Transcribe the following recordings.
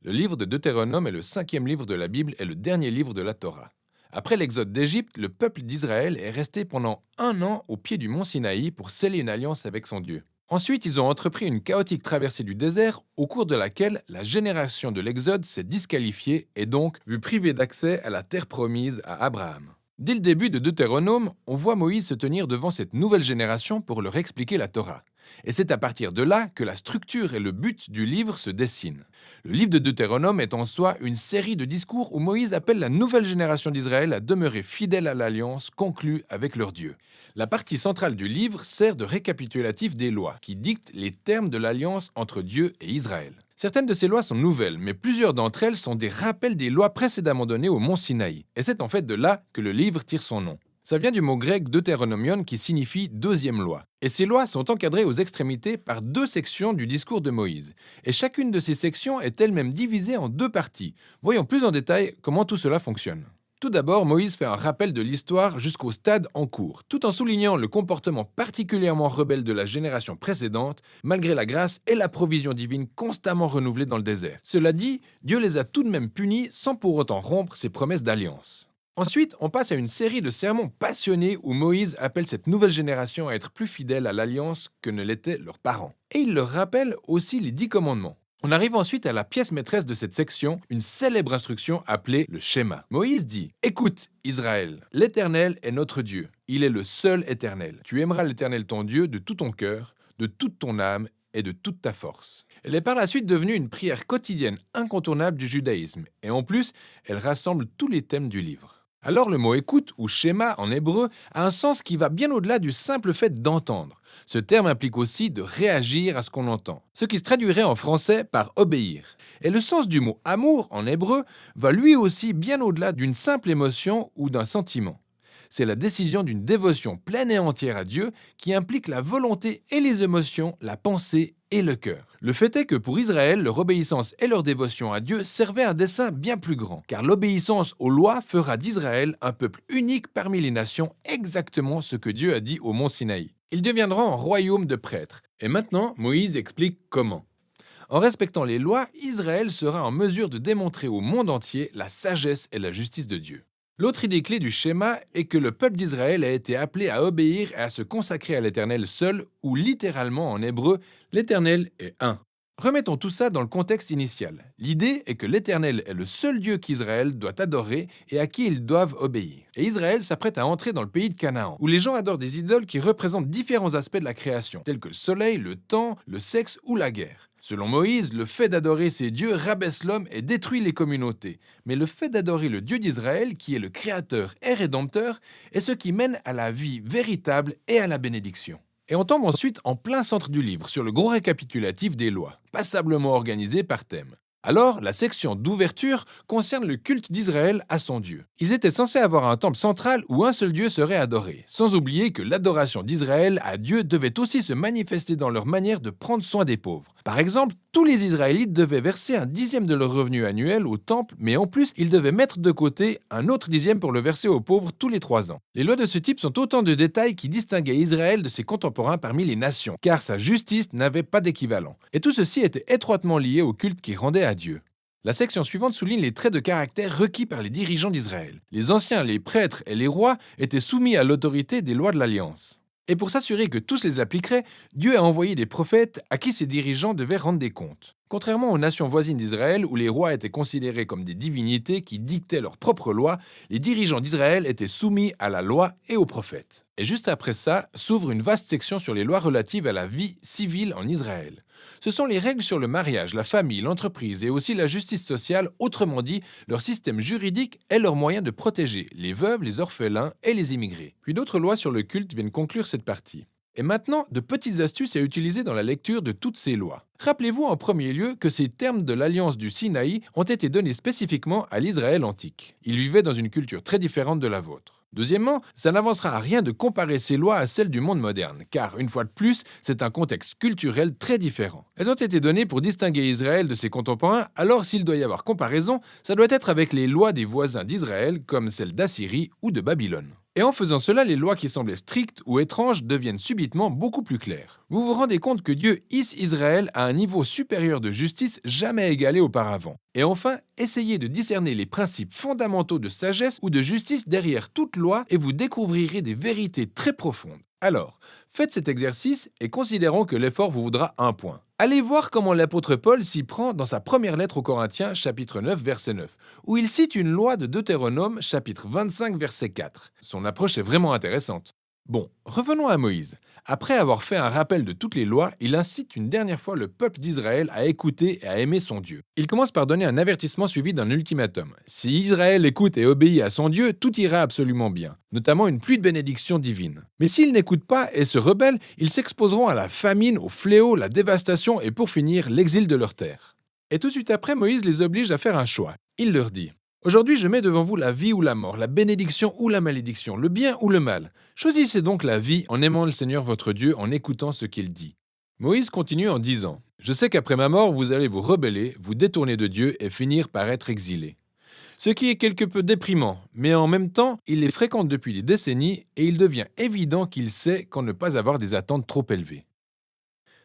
Le livre de Deutéronome est le cinquième livre de la Bible et le dernier livre de la Torah. Après l'exode d'Égypte, le peuple d'Israël est resté pendant 1 an au pied du mont Sinaï pour sceller une alliance avec son Dieu. Ensuite, ils ont entrepris une chaotique traversée du désert au cours de laquelle la génération de l'Exode s'est disqualifiée et donc vue privée d'accès à la terre promise à Abraham. Dès le début de Deutéronome, on voit Moïse se tenir devant cette nouvelle génération pour leur expliquer la Torah. Et c'est à partir de là que la structure et le but du livre se dessinent. Le livre de Deutéronome est en soi une série de discours où Moïse appelle la nouvelle génération d'Israël à demeurer fidèle à l'alliance conclue avec leur Dieu. La partie centrale du livre sert de récapitulatif des lois, qui dictent les termes de l'alliance entre Dieu et Israël. Certaines de ces lois sont nouvelles, mais plusieurs d'entre elles sont des rappels des lois précédemment données au mont Sinaï. Et c'est en fait de là que le livre tire son nom. Ça vient du mot grec deutéronomion qui signifie deuxième loi. Et ces lois sont encadrées aux extrémités par 2 sections du discours de Moïse. Et chacune de ces sections est elle-même divisée en 2 parties. Voyons plus en détail comment tout cela fonctionne. Tout d'abord, Moïse fait un rappel de l'histoire jusqu'au stade en cours, tout en soulignant le comportement particulièrement rebelle de la génération précédente, malgré la grâce et la provision divine constamment renouvelées dans le désert. Cela dit, Dieu les a tout de même punis sans pour autant rompre ses promesses d'alliance. Ensuite, on passe à une série de sermons passionnés où Moïse appelle cette nouvelle génération à être plus fidèle à l'alliance que ne l'étaient leurs parents. Et il leur rappelle aussi les 10 commandements. On arrive ensuite à la pièce maîtresse de cette section, une célèbre instruction appelée le schéma. Moïse dit: Écoute, Israël, l'Éternel est notre Dieu. Il est le seul éternel. Tu aimeras l'Éternel ton Dieu de tout ton cœur, de toute ton âme et de toute ta force. Elle est par la suite devenue une prière quotidienne incontournable du judaïsme. Et en plus, elle rassemble tous les thèmes du livre. Alors le mot écoute ou schéma en hébreu a un sens qui va bien au-delà du simple fait d'entendre. Ce terme implique aussi de réagir à ce qu'on entend, ce qui se traduirait en français par obéir. Et le sens du mot amour en hébreu va lui aussi bien au-delà d'une simple émotion ou d'un sentiment. C'est la décision d'une dévotion pleine et entière à Dieu qui implique la volonté et les émotions, la pensée et le cœur. Le fait est que pour Israël, leur obéissance et leur dévotion à Dieu servaient un dessein bien plus grand, car l'obéissance aux lois fera d'Israël un peuple unique parmi les nations, exactement ce que Dieu a dit au mont Sinaï. Ils deviendront un royaume de prêtres. Et maintenant, Moïse explique comment. En respectant les lois, Israël sera en mesure de démontrer au monde entier la sagesse et la justice de Dieu. L'autre idée clé du schéma est que le peuple d'Israël a été appelé à obéir et à se consacrer à l'Éternel seul, ou littéralement en hébreu, l'Éternel est un. Remettons tout ça dans le contexte initial. L'idée est que l'Éternel est le seul Dieu qu'Israël doit adorer et à qui ils doivent obéir. Et Israël s'apprête à entrer dans le pays de Canaan, où les gens adorent des idoles qui représentent différents aspects de la création, tels que le soleil, le temps, le sexe ou la guerre. Selon Moïse, le fait d'adorer ces dieux rabaisse l'homme et détruit les communautés. Mais le fait d'adorer le Dieu d'Israël, qui est le Créateur et Rédempteur, est ce qui mène à la vie véritable et à la bénédiction. Et on tombe ensuite en plein centre du livre, sur le gros récapitulatif des lois, passablement organisé par thème. Alors, la section d'ouverture concerne le culte d'Israël à son Dieu. Ils étaient censés avoir un temple central où un seul Dieu serait adoré, sans oublier que l'adoration d'Israël à Dieu devait aussi se manifester dans leur manière de prendre soin des pauvres. Par exemple, tous les Israélites devaient verser un dixième de leur revenu annuel au temple, mais en plus, ils devaient mettre de côté un autre dixième pour le verser aux pauvres tous les 3 ans. Les lois de ce type sont autant de détails qui distinguaient Israël de ses contemporains parmi les nations, car sa justice n'avait pas d'équivalent. Et tout ceci était étroitement lié au culte qui rendait à Dieu. La section suivante souligne les traits de caractère requis par les dirigeants d'Israël. Les anciens, les prêtres et les rois étaient soumis à l'autorité des lois de l'Alliance. Et pour s'assurer que tous les appliqueraient, Dieu a envoyé des prophètes à qui ces dirigeants devaient rendre des comptes. Contrairement aux nations voisines d'Israël, où les rois étaient considérés comme des divinités qui dictaient leurs propres lois, les dirigeants d'Israël étaient soumis à la loi et aux prophètes. Et juste après ça, s'ouvre une vaste section sur les lois relatives à la vie civile en Israël. Ce sont les règles sur le mariage, la famille, l'entreprise et aussi la justice sociale, autrement dit, leur système juridique et leurs moyens de protéger les veuves, les orphelins et les immigrés. Puis d'autres lois sur le culte viennent conclure cette partie. Et maintenant, de petites astuces à utiliser dans la lecture de toutes ces lois. Rappelez-vous en premier lieu que ces termes de l'Alliance du Sinaï ont été donnés spécifiquement à l'Israël antique. Ils vivaient dans une culture très différente de la vôtre. Deuxièmement, ça n'avancera à rien de comparer ces lois à celles du monde moderne, car, une fois de plus, c'est un contexte culturel très différent. Elles ont été données pour distinguer Israël de ses contemporains, alors s'il doit y avoir comparaison, ça doit être avec les lois des voisins d'Israël, comme celles d'Assyrie ou de Babylone. Et en faisant cela, les lois qui semblaient strictes ou étranges deviennent subitement beaucoup plus claires. Vous vous rendez compte que Dieu hisse Israël à un niveau supérieur de justice jamais égalé auparavant. Et enfin, essayez de discerner les principes fondamentaux de sagesse ou de justice derrière toute loi et vous découvrirez des vérités très profondes. Alors, faites cet exercice et considérons que l'effort vous vaudra un point. Allez voir comment l'apôtre Paul s'y prend dans sa première lettre aux Corinthiens, chapitre 9, verset 9, où il cite une loi de Deutéronome, chapitre 25, verset 4. Son approche est vraiment intéressante. Bon, revenons à Moïse. Après avoir fait un rappel de toutes les lois, il incite une dernière fois le peuple d'Israël à écouter et à aimer son Dieu. Il commence par donner un avertissement suivi d'un ultimatum. Si Israël écoute et obéit à son Dieu, tout ira absolument bien, notamment une pluie de bénédictions divines. Mais s'ils n'écoutent pas et se rebellent, ils s'exposeront à la famine, au fléau, la dévastation et pour finir, l'exil de leur terre. Et tout de suite après, Moïse les oblige à faire un choix. Il leur dit: Aujourd'hui, je mets devant vous la vie ou la mort, la bénédiction ou la malédiction, le bien ou le mal. Choisissez donc la vie en aimant le Seigneur votre Dieu, en écoutant ce qu'il dit. Moïse continue en disant: Je sais qu'après ma mort, vous allez vous rebeller, vous détourner de Dieu et finir par être exilés. Ce qui est quelque peu déprimant, mais en même temps, il les fréquente depuis des décennies et il devient évident qu'il sait qu'en ne pas avoir des attentes trop élevées.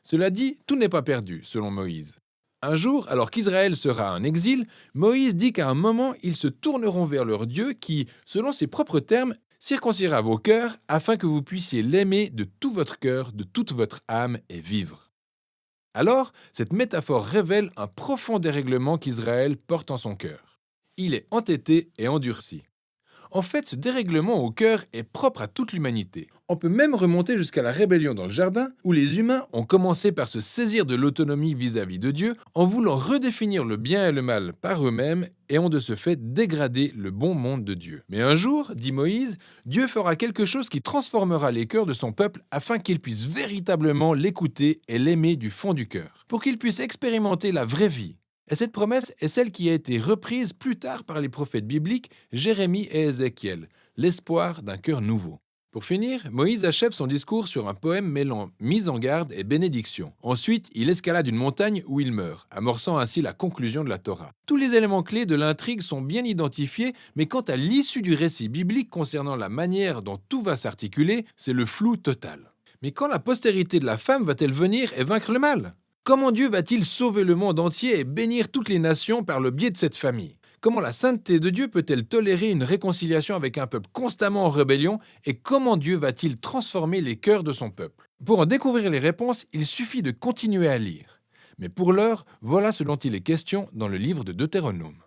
Cela dit, tout n'est pas perdu, selon Moïse. Un jour, alors qu'Israël sera en exil, Moïse dit qu'à un moment, ils se tourneront vers leur Dieu qui, selon ses propres termes, circoncira vos cœurs afin que vous puissiez l'aimer de tout votre cœur, de toute votre âme et vivre. Alors, cette métaphore révèle un profond dérèglement qu'Israël porte en son cœur. Il est entêté et endurci. En fait, ce dérèglement au cœur est propre à toute l'humanité. On peut même remonter jusqu'à la rébellion dans le jardin, où les humains ont commencé par se saisir de l'autonomie vis-à-vis de Dieu, en voulant redéfinir le bien et le mal par eux-mêmes, et ont de ce fait dégradé le bon monde de Dieu. Mais un jour, dit Moïse, Dieu fera quelque chose qui transformera les cœurs de son peuple afin qu'il puisse véritablement l'écouter et l'aimer du fond du cœur, pour qu'il puisse expérimenter la vraie vie. Et cette promesse est celle qui a été reprise plus tard par les prophètes bibliques Jérémie et Ézéchiel, l'espoir d'un cœur nouveau. Pour finir, Moïse achève son discours sur un poème mêlant mise en garde et bénédiction. Ensuite, il escalade une montagne où il meurt, amorçant ainsi la conclusion de la Torah. Tous les éléments clés de l'intrigue sont bien identifiés, mais quant à l'issue du récit biblique concernant la manière dont tout va s'articuler, c'est le flou total. Mais quand la postérité de la femme va-t-elle venir et vaincre le mal ? Comment Dieu va-t-il sauver le monde entier et bénir toutes les nations par le biais de cette famille ? Comment la sainteté de Dieu peut-elle tolérer une réconciliation avec un peuple constamment en rébellion et comment Dieu va-t-il transformer les cœurs de son peuple ? Pour en découvrir les réponses, il suffit de continuer à lire. Mais pour l'heure, voilà ce dont il est question dans le livre de Deutéronome.